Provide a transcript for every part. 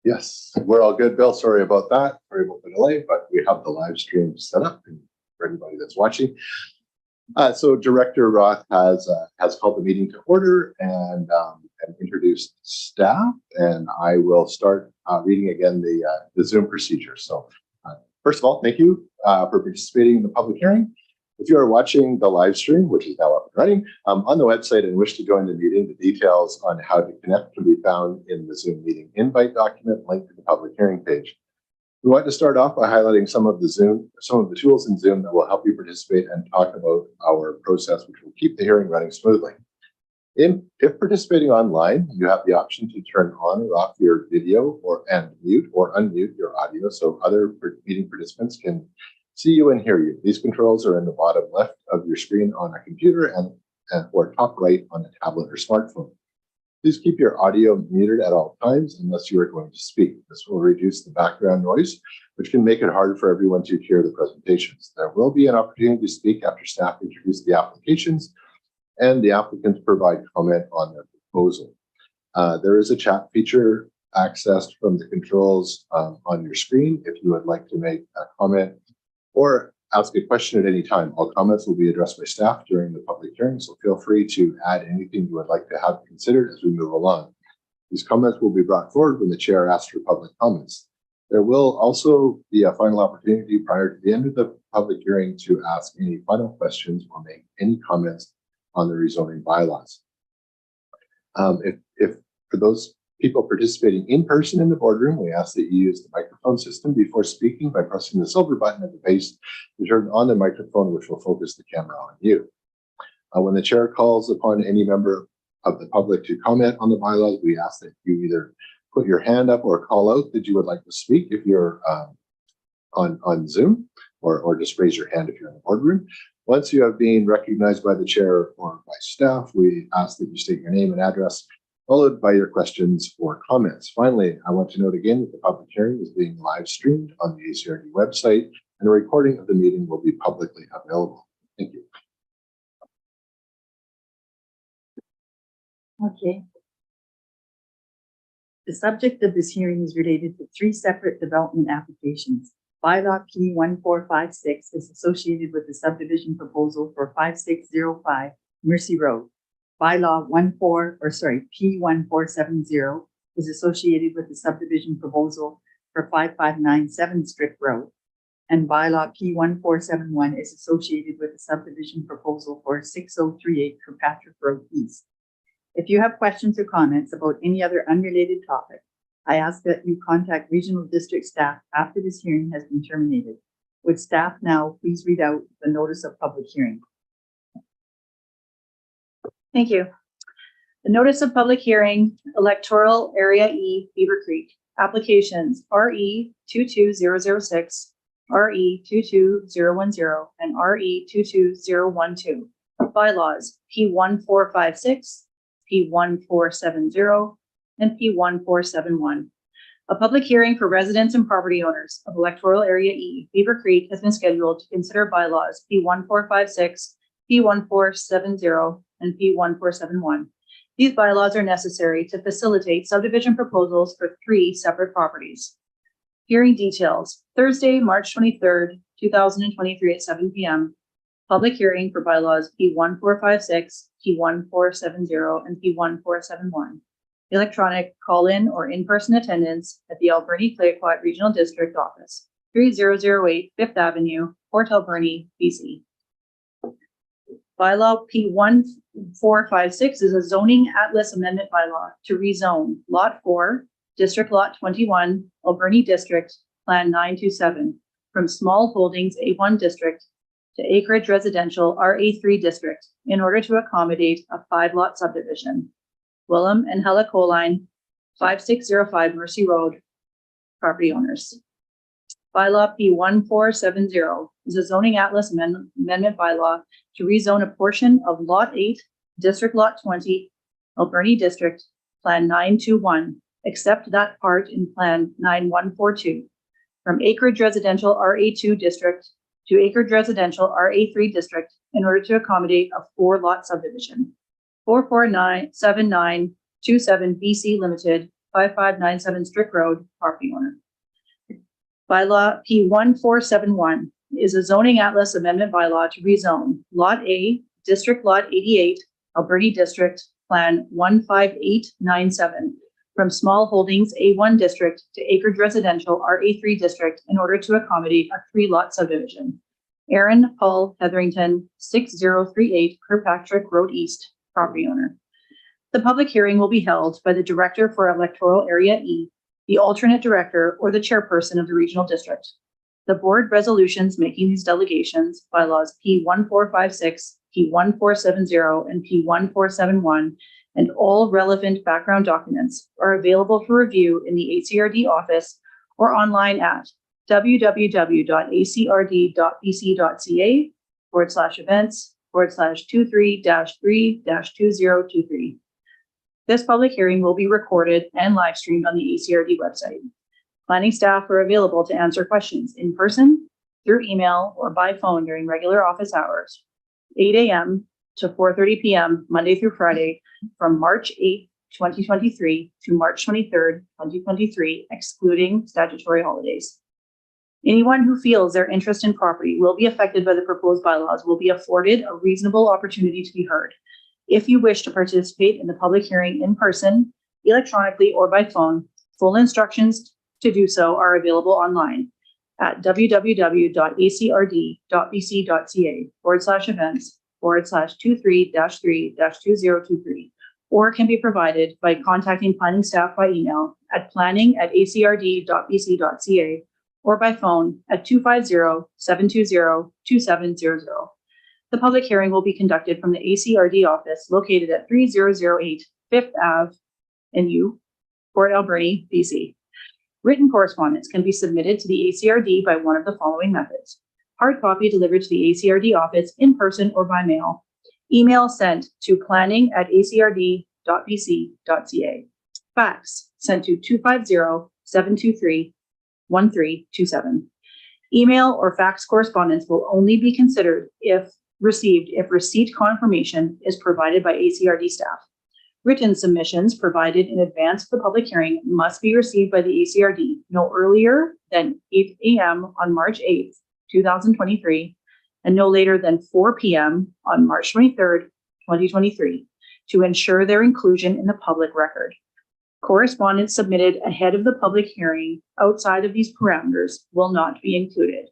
Yes, we're all good, Bill. Sorry about that. Sorry about the delay, but we have the live stream set up for anybody that's watching. So Director Roth has called the meeting to order and introduced staff, and I will start reading again the Zoom procedure. So first of all, thank you for participating in the public hearing. If you are watching the live stream, which is now up and running, on the website and wish to join the meeting, the details on how to connect can be found in the Zoom meeting invite document linked to the public hearing page. We want to start off by highlighting some of the tools in Zoom that will help you participate and talk about our process, which will keep the hearing running smoothly. If participating online, you have the option to turn on or off your video and mute or unmute your audio so other meeting participants can see you and hear you. These controls are in the bottom left of your screen on a computer or top right on a tablet or smartphone. Please keep your audio muted at all times unless you are going to speak. This will reduce the background noise, which can make it hard for everyone to hear the presentations. There will be an opportunity to speak after staff introduce the applications and the applicants provide comment on their proposal. There is a chat feature accessed from the controls on your screen if you would like to make a comment or ask a question at any time. All comments will be addressed by staff during the public hearing, so feel free to add anything you would like to have considered as we move along. These comments will be brought forward when the chair asks for public comments. There will also be a final opportunity prior to the end of the public hearing to ask any final questions or make any comments on the rezoning bylaws. If for those people participating in person in the boardroom, we ask that you use the microphone system before speaking by pressing the silver button at the base to turn on the microphone, which will focus the camera on you. When the chair calls upon any member of the public to comment on the bylaws, we ask that you either put your hand up or call out that you would like to speak if you're on Zoom, or just raise your hand if you're in the boardroom. Once you have been recognized by the chair or by staff, we ask that you state your name and address, followed by your questions or comments. Finally, I want to note again that the public hearing is being live streamed on the ACRD website, and a recording of the meeting will be publicly available. Thank you. Okay. The subject of this hearing is related to 3 separate development applications. Bylaw P1456 is associated with the subdivision proposal for 5605 Mercy Road. Bylaw P1470 is associated with the subdivision proposal for 5597 Strict Road. And bylaw P1471 is associated with the subdivision proposal for 6038 Kirkpatrick Road East. If you have questions or comments about any other unrelated topic, I ask that you contact Regional District staff after this hearing has been terminated. Would staff now please read out the notice of public hearing? Thank you. The notice of public hearing, Electoral Area E, Beaver Creek, applications RE 22006, RE 22010, and RE 22012. Bylaws P1456, P1470, and P1471. A public hearing for residents and property owners of Electoral Area E, Beaver Creek has been scheduled to consider bylaws P1456, P1470, and P1471. These bylaws are necessary to facilitate subdivision proposals for 3 separate properties. Hearing details, Thursday, March 23rd, 2023 at 7 p.m. Public hearing for bylaws P1456, P1470, and P1471. Electronic call-in or in-person attendance at the Alberni-Clayoquot Regional District Office, 3008 5th Avenue, Port Alberni, BC. Bylaw P1456 is a zoning atlas amendment bylaw to rezone Lot 4, District Lot 21, Alberni District, Plan 927, from small holdings A1 District to acreage residential RA3 District in order to accommodate a 5-lot subdivision. Willem and Hella Coline, 5605 Mercy Road, property owners. Bylaw P1470 is a zoning atlas amendment bylaw to rezone a portion of Lot 8, District Lot 20, Alberni District, Plan 921, except that part in Plan 9142, from acreage residential RA2 District to acreage residential RA3 District in order to accommodate a 4-lot subdivision. 4497927 BC Limited, 5597 Strick Road, property owner. Bylaw P1471 is a zoning atlas amendment bylaw to rezone Lot A, District Lot 88, Alberni District, Plan 15897 from small holdings A1 district to acreage residential RA3 district in order to accommodate a 3-lot subdivision. Aaron Paul Hetherington, 6038 Kirkpatrick Road East, property owner. The public hearing will be held by the Director for Electoral Area E, the alternate director, or the chairperson of the regional district. The board resolutions making these delegations, bylaws P1456, P1470, and P1471, and all relevant background documents are available for review in the ACRD office or online at www.acrd.bc.ca/events/23-3-2023. This public hearing will be recorded and live streamed on the ACRD website. Planning staff are available to answer questions in person, through email, or by phone during regular office hours, 8 a.m. to 4:30 p.m. Monday through Friday from March 8, 2023 to March 23rd, 2023, excluding statutory holidays. Anyone who feels their interest in property will be affected by the proposed bylaws will be afforded a reasonable opportunity to be heard. If you wish to participate in the public hearing in person, electronically, or by phone, full instructions to do so are available online at www.acrd.bc.ca/events/23-3-2023, or can be provided by contacting planning staff by email at planning@acrd.bc.ca or by phone at 250-720-2700. The public hearing will be conducted from the ACRD office located at 3008 5th Ave in Port Alberni, BC. Written correspondence can be submitted to the ACRD by one of the following methods. Hard copy delivered to the ACRD office in person or by mail. Email sent to planning@acrd.bc.ca. Fax sent to 250-723-1327. Email or fax correspondence will only be considered if receipt confirmation is provided by ACRD staff. Written submissions provided in advance of the public hearing must be received by the ACRD no earlier than 8 a.m. on March 8th, 2023, and no later than 4 p.m. on March 23rd, 2023, to ensure their inclusion in the public record. Correspondence submitted ahead of the public hearing outside of these parameters will not be included.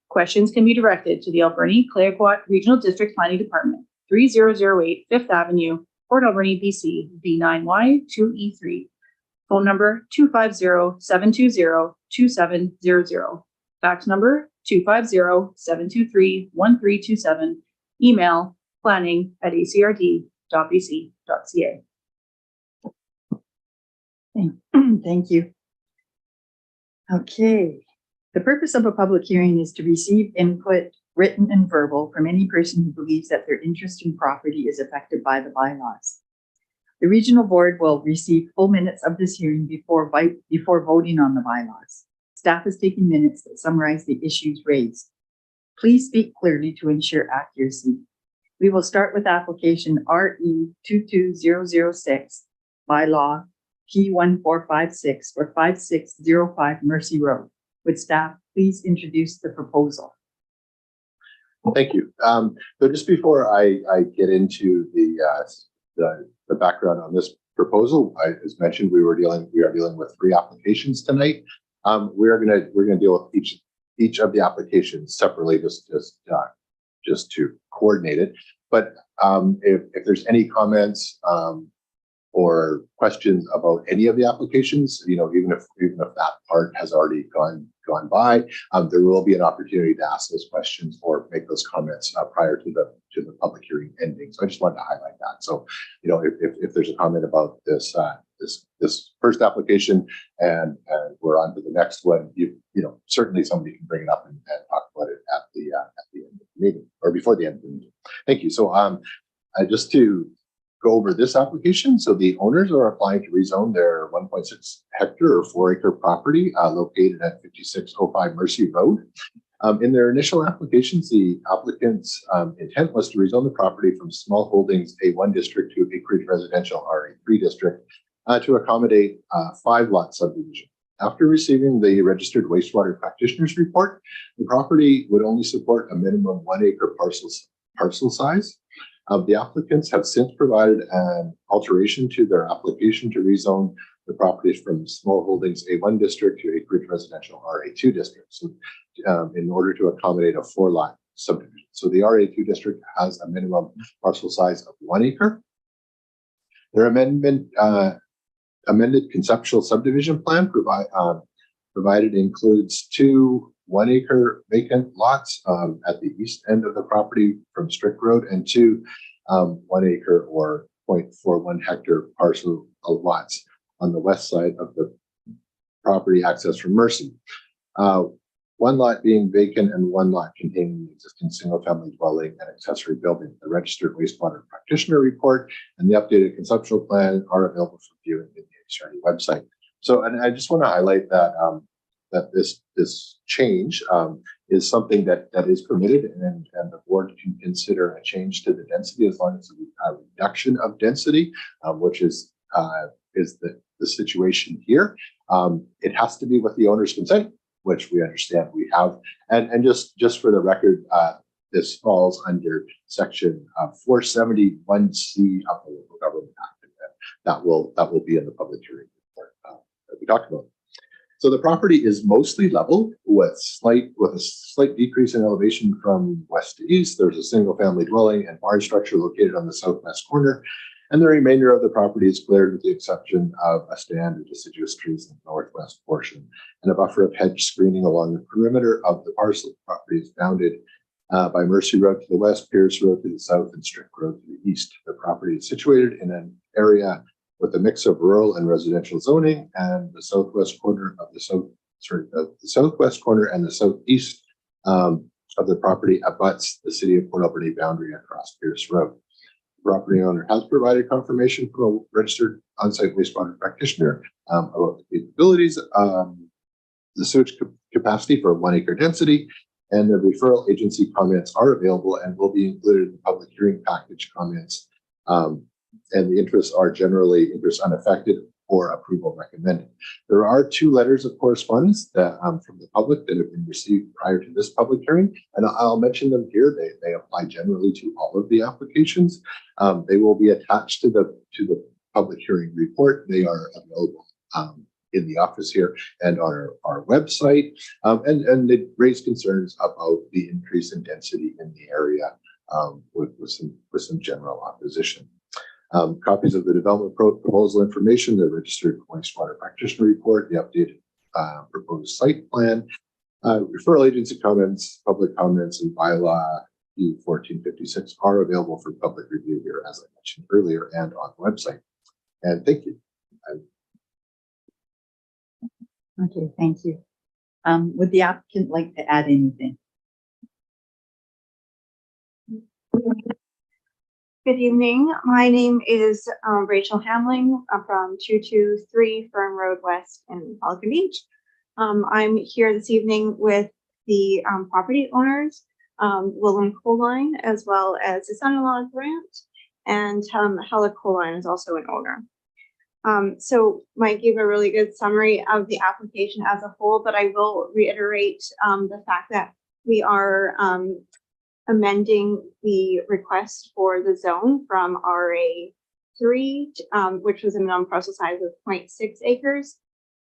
Questions can be directed to the Alberni-Clayoquot Regional District Planning Department, 3008 5th Avenue, Port Alberni, BC, B9Y2E3. Phone number 250-720-2700. Fax number 250-723-1327. Email planning@acrd.bc.ca. Thank you. Okay. The purpose of a public hearing is to receive input, written and verbal, from any person who believes that their interest in property is affected by the bylaws. The regional board will receive full minutes of this hearing before voting on the bylaws. Staff is taking minutes that summarize the issues raised. Please speak clearly to ensure accuracy. We will start with application RE 22006, bylaw P1456 for 5605 Mercy Road. Would staff please introduce the proposal? Thank you. So just before I get into the background on this proposal, as mentioned, we are dealing with 3 applications tonight. We're gonna deal with each of the applications separately, just to coordinate it. But if there's any comments or questions about any of the applications, even if that part has already gone by, there will be an opportunity to ask those questions or make those comments prior to the public hearing ending. So I just wanted to highlight that. So, if there's a comment about this first application and we're on to the next one, certainly somebody can bring it up and talk about it at the end of the meeting or before the end of the meeting. Thank you. So just to go over this application. So the owners are applying to rezone their 1.6 hectare or 4-acre property located at 5605 Mercy Road. In their initial applications, the applicant's intent was to rezone the property from small holdings A1 district to acreage residential RA3 district to accommodate 5-lot subdivision. After receiving the registered wastewater practitioner's report, the property would only support a minimum 1-acre parcel size. The applicants have since provided an alteration to their application to rezone the properties from small holdings A1 district to acreage residential RA2 district. So, in order to accommodate a 4-lot subdivision. So the RA2 district has a minimum parcel size of 1 acre. Their amended conceptual subdivision plan provided includes 2 1-acre vacant lots at the east end of the property from Strick Road and 2 1-acre or 0.41 hectare parcel lots on the west side of the property access from Mercy. 1 lot being vacant and 1 lot containing the existing single-family dwelling and accessory building. The registered wastewater practitioner report and the updated conceptual plan are available for viewing in the HRD website. So, and I just want to highlight that that this change is something that is permitted, and the board can consider a change to the density as long as it's a reduction of density, which is the situation here. It has to be with the owner's consent, which we understand we have. And just for the record, this falls under section 471C of the Local Government Act. And that will be in the public hearing report that we talked about. So the property is mostly level with a slight decrease in elevation from west to east. There's a single family dwelling and barn structure located on the southwest corner. And the remainder of the property is cleared with the exception of a stand of deciduous trees in the northwest portion and a buffer of hedge screening along the perimeter of the parcel. The property is bounded by Mercy Road to the west, Pierce Road to the south, and Strick Road to the east. The property is situated in an area with a mix of rural and residential zoning, and the southwest corner of the southwest corner and the southeast of the property abuts the city of Port Alberni boundary across Pierce Road. Property owner has provided confirmation from a registered on-site wastewater practitioner about the capabilities, the sewage capacity for 1 acre density, and the referral agency comments are available and will be included in the public hearing package comments. And the interests are generally interest unaffected or approval recommended. There are 2 letters of correspondence that, from the public that have been received prior to this public hearing, and I'll mention them here. They apply generally to all of the applications. They will be attached to the public hearing report. They are available in the office here and on our website, and they raise concerns about the increase in density in the area with some general opposition. Copies of the development proposal information, the registered wastewater practitioner report, the updated proposed site plan, referral agency comments, public comments, and bylaw E1456 are available for public review here, as I mentioned earlier, and on the website. And thank you. Okay, thank you. Would the applicant like to add anything? Good evening. My name is Rachel Hamling. I'm from 223 Fern Road West in Pelican Beach. I'm here this evening with the property owners, Willem Coline, as well as his son-in-law Grant, and Hella Coline is also an owner. So Mike gave a really good summary of the application as a whole, but I will reiterate the fact that we are amending the request for the zone from RA3, which was a minimum parcel size of 0.6 acres,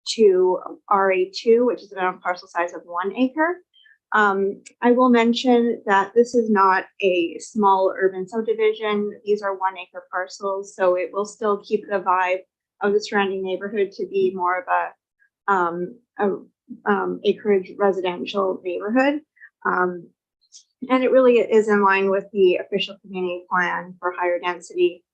to RA2, which is a minimum parcel size of 1 acre. I will mention that this is not a small urban subdivision. These are 1 acre parcels, so it will still keep the vibe of the surrounding neighborhood to be more of a acreage residential neighborhood. And it really is in line with the official community plan for higher density.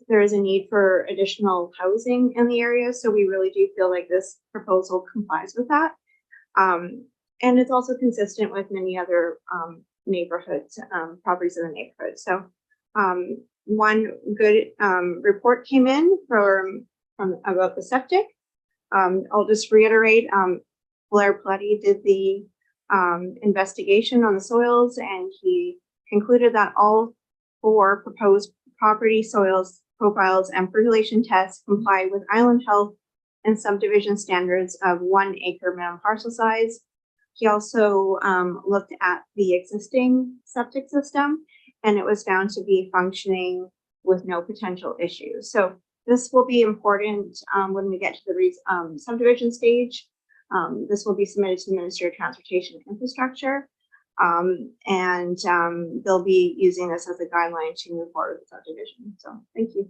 There is a need for additional housing in the area, so we really do feel like this proposal complies with that. And it's also consistent with many other neighborhoods, properties in the neighborhood. So one good report came in from about the septic. I'll just reiterate, Blair Pletty did the investigation on the soils, and he concluded that all 4 proposed property soils profiles and fertilization tests comply with island health and subdivision standards of 1 acre minimum parcel size. He also looked at the existing septic system, and it was found to be functioning with no potential issues. So this will be important when we get to the subdivision stage. This will be submitted to the Ministry of Transportation and Infrastructure, and they'll be using this as a guideline to move forward with the subdivision. So thank you.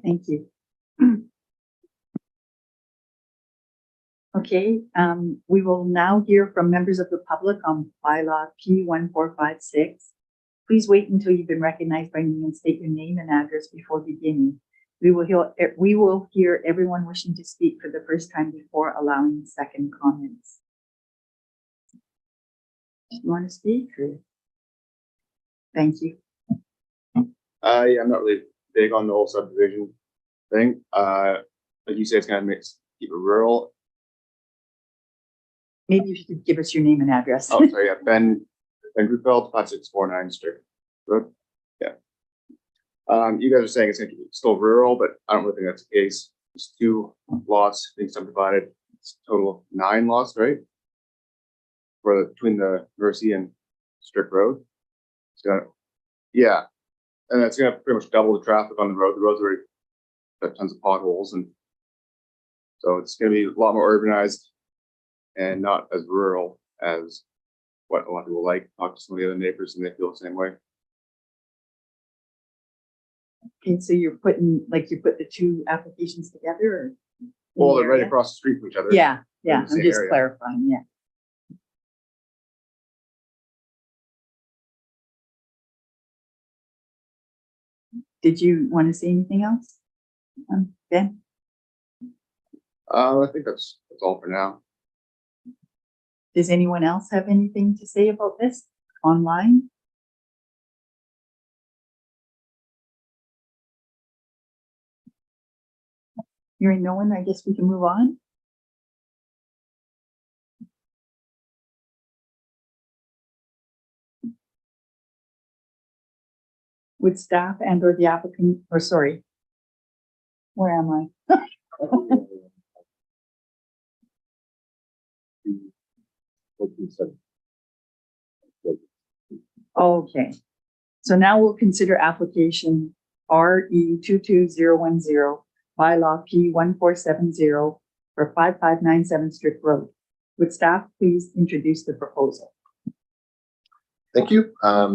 Thank you. Okay, we will now hear from members of the public on bylaw P1456. Please wait until you've been recognized by me and state your name and address before beginning. We will hear everyone wishing to speak for the first time before allowing second comments. Do you want to speak? Or? Thank you. Yeah, I'm not really big on the whole subdivision thing. Like you say, it's gonna keep it rural. Maybe if you could give us your name and address. Oh, sorry, yeah, Ben Groupfeld, 5649 Strict Road. Yeah. You guys are saying it's gonna keep it still rural, but I don't really think that's the case. There's 2 lots being subdivided. It's a total of 9 lots, right? Between the Mercy and Strict Road. So, yeah, and that's gonna pretty much double the traffic on the road. The road's already got tons of potholes, and so it's gonna be a lot more urbanized and not as rural as what a lot of people like. Talk to some of the other neighbors and they feel the same way. Okay, so you put the 2 applications together? Or Well, they're right across the street from each other. Yeah, in yeah, the same I'm just area. clarifying, yeah. Did you want to say anything else, Ben? I think that's all for now. Does anyone else have anything to say about this online? Hearing no one, I guess we can move on. Would staff and or the applicant, or sorry, where am I? Okay, so now we'll consider application RE 22010, bylaw P1470 for 5597 Strict Road. Would staff please introduce the proposal? Thank you.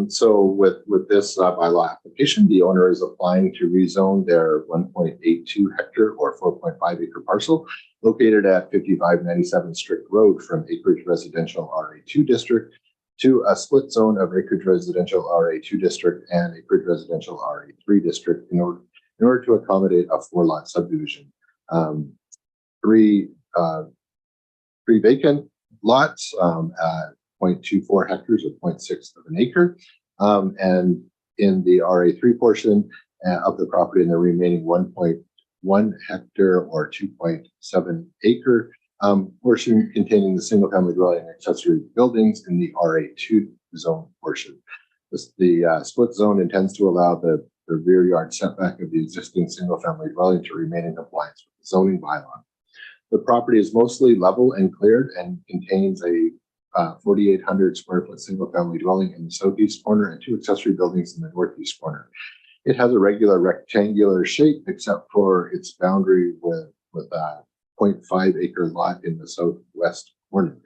So with this bylaw application, the owner is applying to rezone their 1.82 hectare or 4.5 acre parcel located at 5597 Strict Road from acreage residential RA2 district to a split zone of acreage residential RA2 district and acreage residential RA3 district in order to accommodate a 4-lot subdivision. 3 vacant lots at 0.24 hectares or 0.6 of an acre. And in the RA3 portion of the property, in the remaining 1.1 hectare or 2.7 acre portion containing the single family dwelling and accessory buildings in the RA2 zone portion. The split zone intends to allow the rear yard setback of the existing single family dwelling to remain in compliance with the zoning bylaw. The property is mostly level and cleared and contains a 4,800 square foot single family dwelling in the southeast corner and 2 accessory buildings in the northeast corner. It has a regular rectangular shape except for its boundary with a 0.5 acre lot in the southwest corner.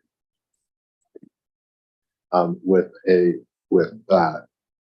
With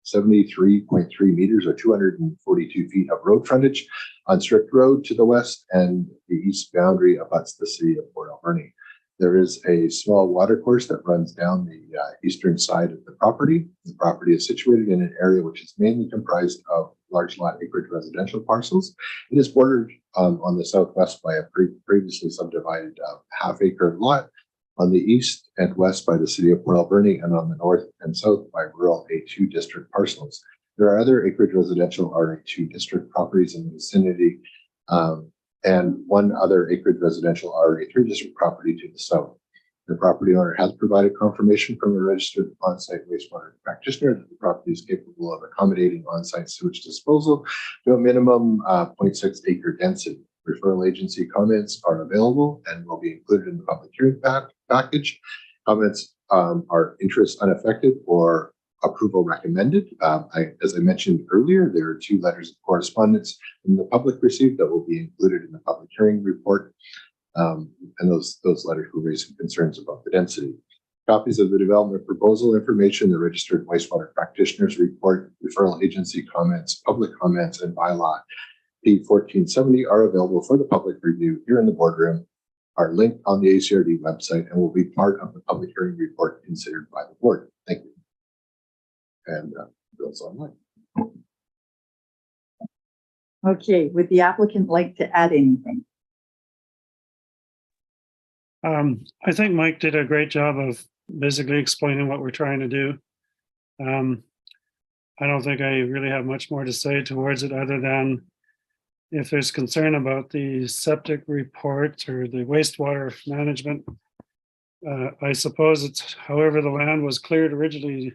73.3 meters or 242 feet of road frontage on Strict Road to the west, and the east boundary abuts the city of Port Alberni. There is a small watercourse that runs down the eastern side of the property. The property is situated in an area which is mainly comprised of large lot acreage residential parcels. It is bordered on the southwest by a previously subdivided half-acre lot, on the east and west by the city of Port Alberni, and on the north and south by rural A2 district parcels. There are other acreage residential RA2 district properties in the vicinity, and 1 other acreage residential RA3 district property to the south. The property owner has provided confirmation from a registered on-site wastewater practitioner that the property is capable of accommodating on-site sewage disposal to a minimum 0.6 acre density. Referral agency comments are available and will be included in the public hearing package. Comments are interest unaffected or approval recommended. As I mentioned earlier, there are 2 letters of correspondence from the public received that will be included in the public hearing report. And those letters will raise some concerns about the density. Copies of the development proposal information, the registered wastewater practitioners report, referral agency comments, public comments, and bylaw P1470 are available for the public review here in the boardroom, are linked on the ACRD website, and will be part of the public hearing report considered by the board. Thank you. And Bill's online. Okay, would the applicant like to add anything? I think Mike did a great job of basically explaining what we're trying to do. I don't think I really have much more to say towards it other than if there's concern about the septic report or the wastewater management. I suppose it's however the land was cleared originally,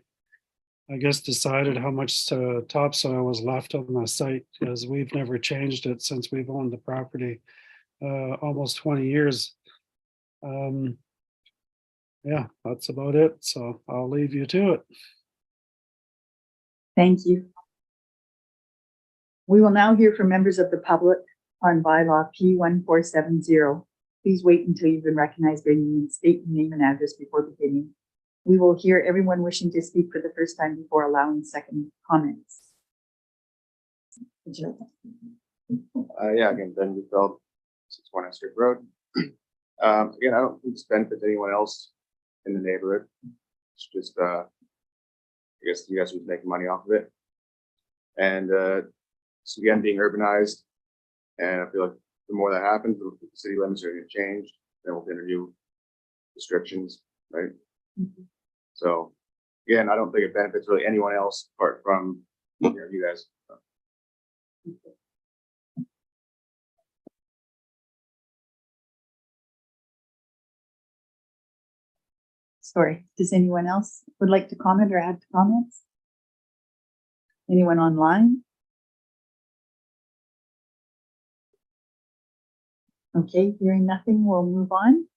I guess decided how much topsoil was left on the site, because we've never changed it since we've owned the property almost 20 years. Yeah, that's about it. So I'll leave you to it. Thank you. We will now hear from members of the public on bylaw P1470. Please wait until you've been recognized by name and state your name and address before beginning. We will hear everyone wishing to speak for the first time before allowing second comments. Yeah, again, Ben Feld, 61 Street Road. Again, I don't think this benefits anyone else in the neighborhood. It's just, I guess you guys would make money off of it. And so again, being urbanized, and I feel like the more that happens, the city limits are going to change. Then we'll enter new restrictions, right? Mm-hmm. So again, I don't think it benefits really anyone else apart from you guys. Sorry, does anyone else would like to comment or add to comments? Anyone online? Okay, hearing nothing, we'll move on.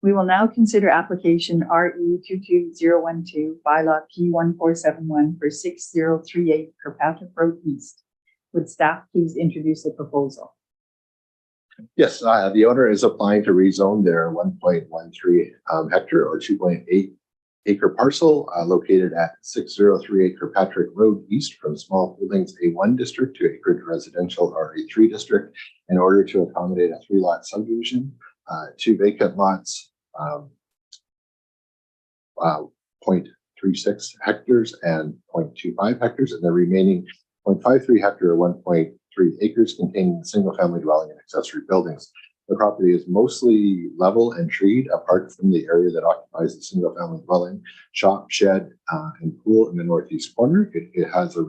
We will now consider application RE 22012 bylaw P1471 for 6038 Kirkpatrick Road East. Would staff please introduce the proposal? Yes, the owner is applying to rezone their 1.13 hectare or 2.8 acre parcel located at 6038 Kirkpatrick Road East from small holdings A1 district to acreage residential RA3 district in order to accommodate a 3-lot subdivision, 2 vacant lots, 0.36 hectares and 0.25 hectares, and the remaining 0.53 hectare or 1.3 acres containing single-family dwelling and accessory buildings. The property is mostly level and treed apart from the area that occupies the single-family dwelling, shop, shed, and pool in the northeast corner. It has a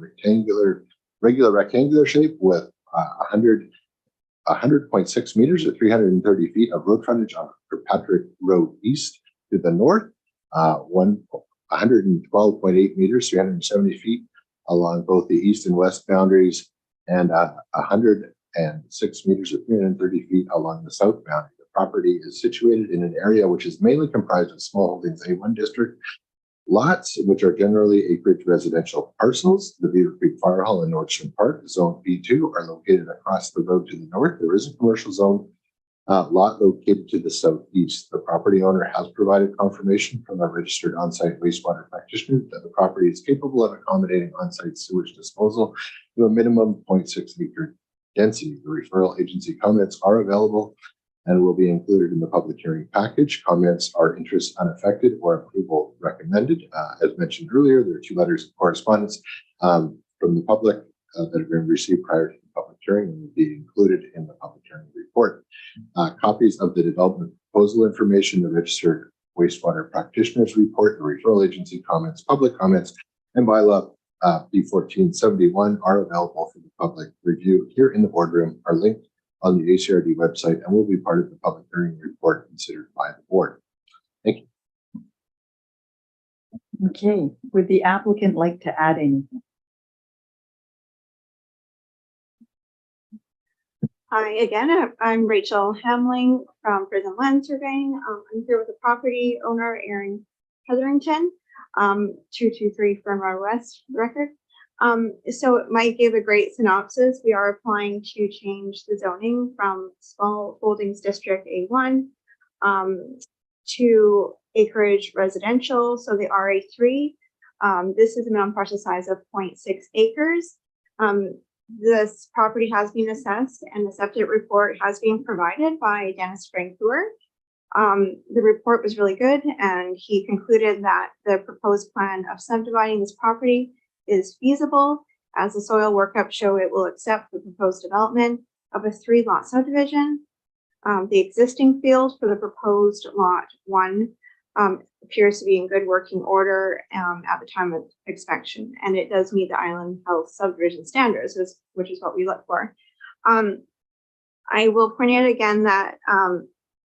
regular rectangular shape with 100.6 meters or 330 feet of road frontage on Kirkpatrick Road East. To the north, 112.8 meters, 370 feet along both the east and west boundaries, and 106 meters or 330 feet along the south boundary. The property is situated in an area which is mainly comprised of small holdings A1 district lots, which are generally acreage residential parcels. The Beaver Creek Fire Hall and Nordstrom Park, Zone B2, are located across the road to the north. There is a commercial zone lot located to the southeast. The property owner has provided confirmation from a registered on-site wastewater practitioner that the property is capable of accommodating on-site sewage disposal to a minimum 0.6 acre density. The referral agency comments are available and will be included in the public hearing package. Comments are interest unaffected or approval recommended. As mentioned earlier, there are 2 letters of correspondence from the public that have been received prior to the public hearing and will be included in the public hearing report. Copies of the development proposal information, the registered wastewater practitioners report, the referral agency comments, public comments, and bylaw B1471 are available for the public review here in the boardroom, are linked on the ACRD website, and will be part of the public hearing report considered by the board. Thank you. Okay, would the applicant like to add anything? Hi again, I'm Rachel Hamling from Prison Land Surveying. I'm here with the property owner, Aaron Hetherington, 223 Fern Road West record. So Mike gave a great synopsis. We are applying to change the zoning from small holdings district A1 to acreage residential, so the RA3. This is a minimum parcel size of 0.6 acres. This property has been assessed and the septic report has been provided by Dennis Francoeur. The report was really good and he concluded that the proposed plan of subdividing this property is feasible, as the soil workup show it will accept the proposed development of a 3-lot subdivision. The existing field for the proposed lot 1 appears to be in good working order at the time of inspection, and it does meet the Island Health subdivision standards, which is what we look for. I will point out again that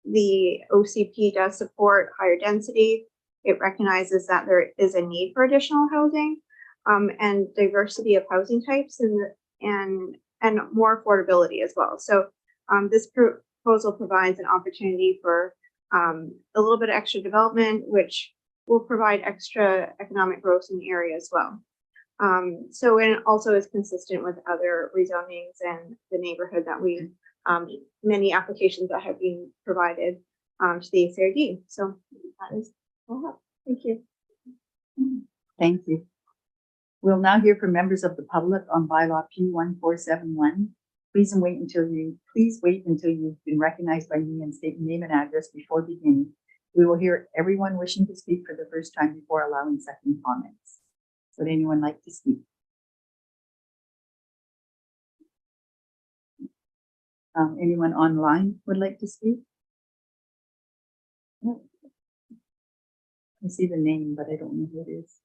the OCP does support higher density. It recognizes that there is a need for additional housing and diversity of housing types and more affordability as well. So this proposal provides an opportunity for a little bit of extra development, which will provide extra economic growth in the area as well. So it also is consistent with other rezonings and the neighborhood that we, many applications that have been provided to the ACRD. So that is all I have. Thank you. Thank you. We'll now hear from members of the public on bylaw P1471. Please wait until you've been recognized by me and state your name and address before beginning. We will hear everyone wishing to speak for the first time before allowing second comments. Would anyone like to speak? Anyone online would like to speak? No. I see the name, but I don't know who it is.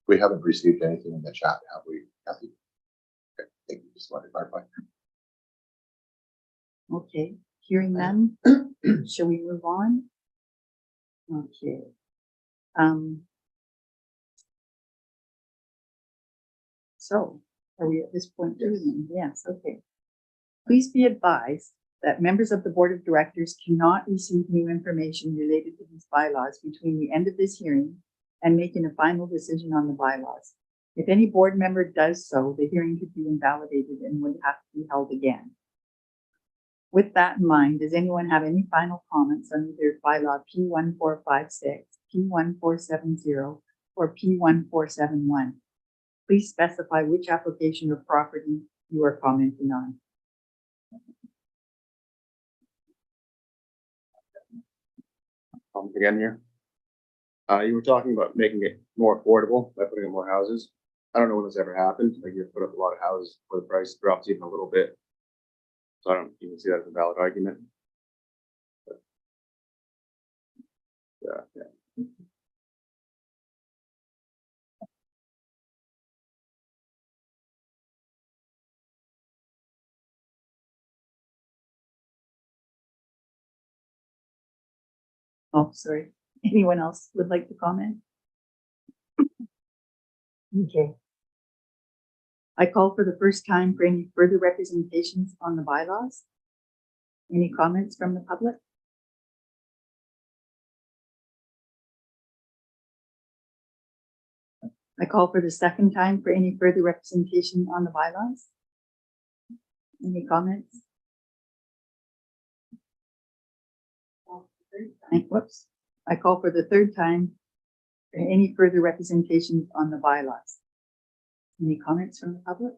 We haven't received anything in the chat, have we, Kathy? Okay, thank you. Just wanted to clarify. Okay, hearing none, shall we move on? Okay. So are we at this point? Yes, okay. Please be advised that members of the board of directors cannot receive new information related to these bylaws between the end of this hearing and making a final decision on the bylaws. If any board member does so, the hearing could be invalidated and would have to be held again. With that in mind, does anyone have any final comments on either bylaw P1456, P1470, or P1471? Please specify which application or property you are commenting on. Again here. You were talking about making it more affordable by putting in more houses. I don't know when this ever happened. Like you put up a lot of houses where the price drops even a little bit. So I don't even see that as a valid argument. But, yeah. Oh, sorry. Anyone else would like to comment? Okay. I call for the first time for any further representations on the bylaws. Any comments from the public? I call for the second time for any further representation on the bylaws. Any comments? Whoops. I call for the third time for any further representations on the bylaws. Any comments from the public?